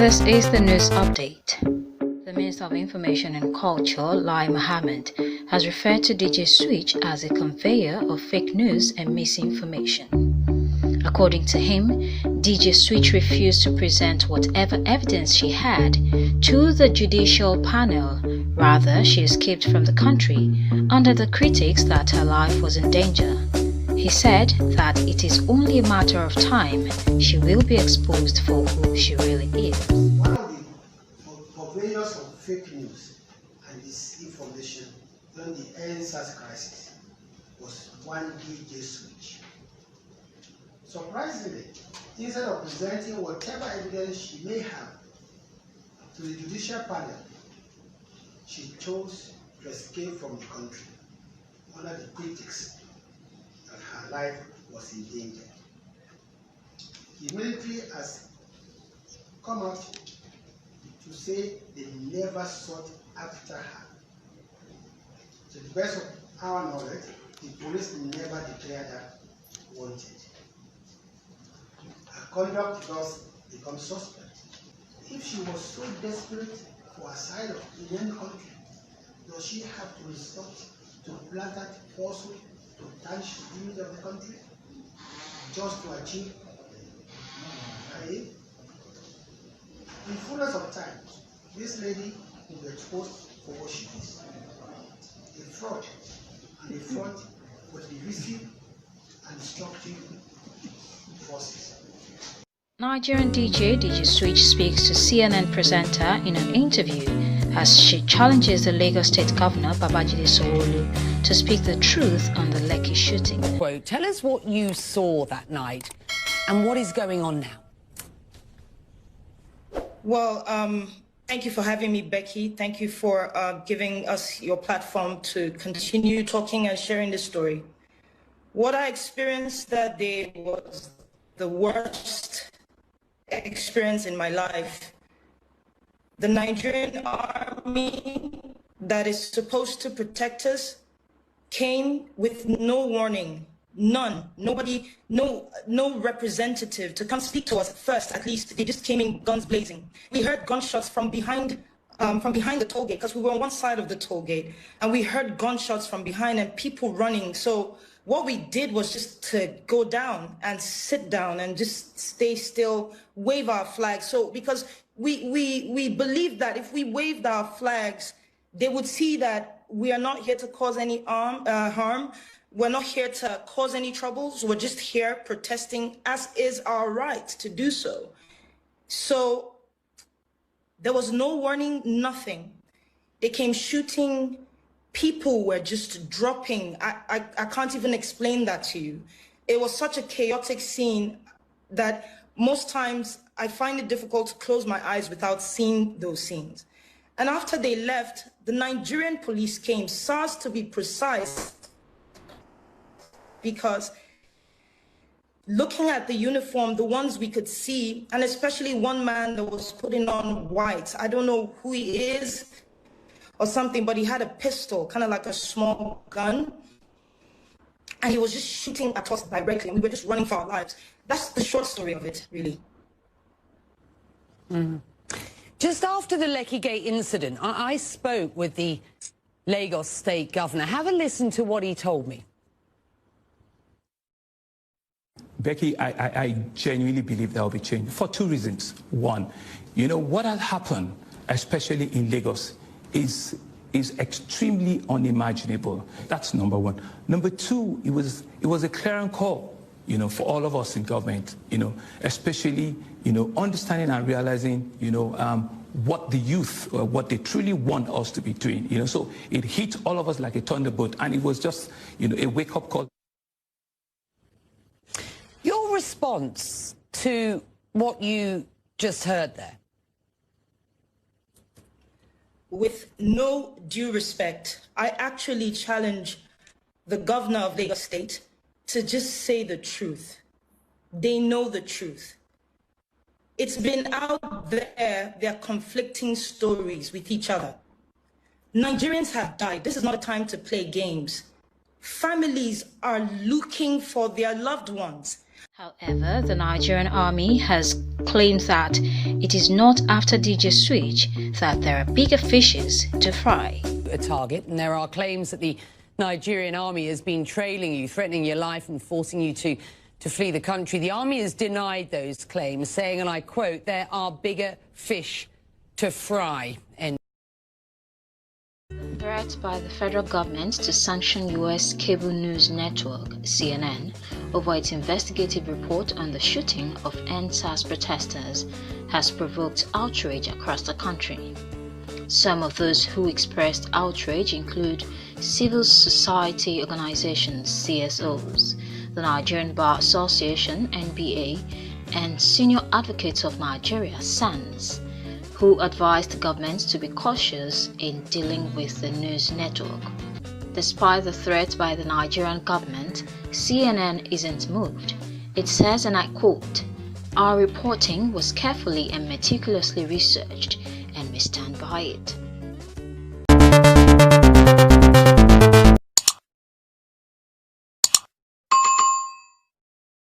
This is the news update. The Minister of Information and Culture, Lai Mohammed, has referred to DJ Switch as a conveyor of fake news and misinformation. According to him, DJ Switch refused to present whatever evidence she had to the judicial panel. Rather, she escaped from the country under the critics that her life was in danger. He said that it is only a matter of time she will be exposed for who she really is. One of the purveyors of fake news and disinformation during the NSAS crisis was one DJ Switch. Surprisingly, instead of presenting whatever evidence she may have to the judicial panel, she chose to escape from the country under the critics that her life was in danger. The military has come out to say they never sought after her. To the best of our knowledge, the police never declared her wanted. Her conduct thus becomes suspect. If she was so desperate for asylum in any country, does she have to resort to blatant falsehood to tarnish the image of the country just to achieve her aim? In fullness of time, this lady will be exposed for what she is. A fraud and a fraud with divisive and destructive forces. Nigerian DJ Switch speaks to CNN presenter in an interview as she challenges the Lagos State Governor Babajide Sanwo-Olu to speak the truth on the Lekki shooting. Quote, tell us what you saw that night and what is going on now. Well, thank you for having me, Becky. Thank you for giving us your platform to continue talking and sharing this story. What I experienced that day was the worst experience in my life. The Nigerian army that is supposed to protect us came with no warning. None, nobody, no representative to come speak to us first. At least they just came in guns blazing. We heard gunshots from behind the toll gate, because we were on one side of the toll gate, and we heard gunshots from behind and people running. So what we did was just to go down and sit down and just stay still, wave our flags. So because we believed that if we waved our flags, they would see that we are not here to cause any harm. We're not here to cause any troubles. We're just here protesting, as is our right to do so. So there was no warning, nothing. They came shooting. People were just dropping. I can't even explain that to you. It was such a chaotic scene that most times I find it difficult to close my eyes without seeing those scenes. And after they left, the Nigerian police came, SARS to be precise, because looking at the uniform, the ones we could see, and especially one man that was putting on white, I don't know who he is or something, but he had a pistol, kind of like a small gun, and he was just shooting at us directly, and we were just running for our lives. That's the short story of it, really. Just after the Lekki Gate incident, I spoke with the Lagos State Governor. Have a listen to what he told me. Becky, I genuinely believe there will be change for two reasons. One, you know, what has happened, especially in Lagos, is extremely unimaginable. That's number one. Number two, it was a clarion call, you know, for all of us in government, you know, especially, you know, understanding and realizing, you know, what the youth, what they truly want us to be doing, you know. So it hit all of us like a thunderbolt, and it was just, you know, a wake-up call. Your response to what you just heard there? With no due respect, I actually challenge the governor of Lagos State to just say the truth. They know the truth. It's been out there, they're conflicting stories with each other. Nigerians have died. This is not a time to play games. Families are looking for their loved ones. However, the Nigerian army has claimed that it is not after DJ Switch that there are bigger fishes to fry. A target, and there are claims that the Nigerian army has been trailing you, threatening your life and forcing you to flee the country. The army has denied those claims, saying, and I quote, "There are bigger fish to fry." End. Threat by the federal government to sanction U.S. cable news network, CNN, over its investigative report on the shooting of NSAS protesters has provoked outrage across the country. Some of those who expressed outrage include civil society organizations, CSOs, the Nigerian Bar Association, NBA, and Senior Advocates of Nigeria, SANS, who advised governments to be cautious in dealing with the news network. Despite the threat by the Nigerian government, CNN isn't moved. It says, and I quote, "Our reporting was carefully and meticulously researched, and we stand by it."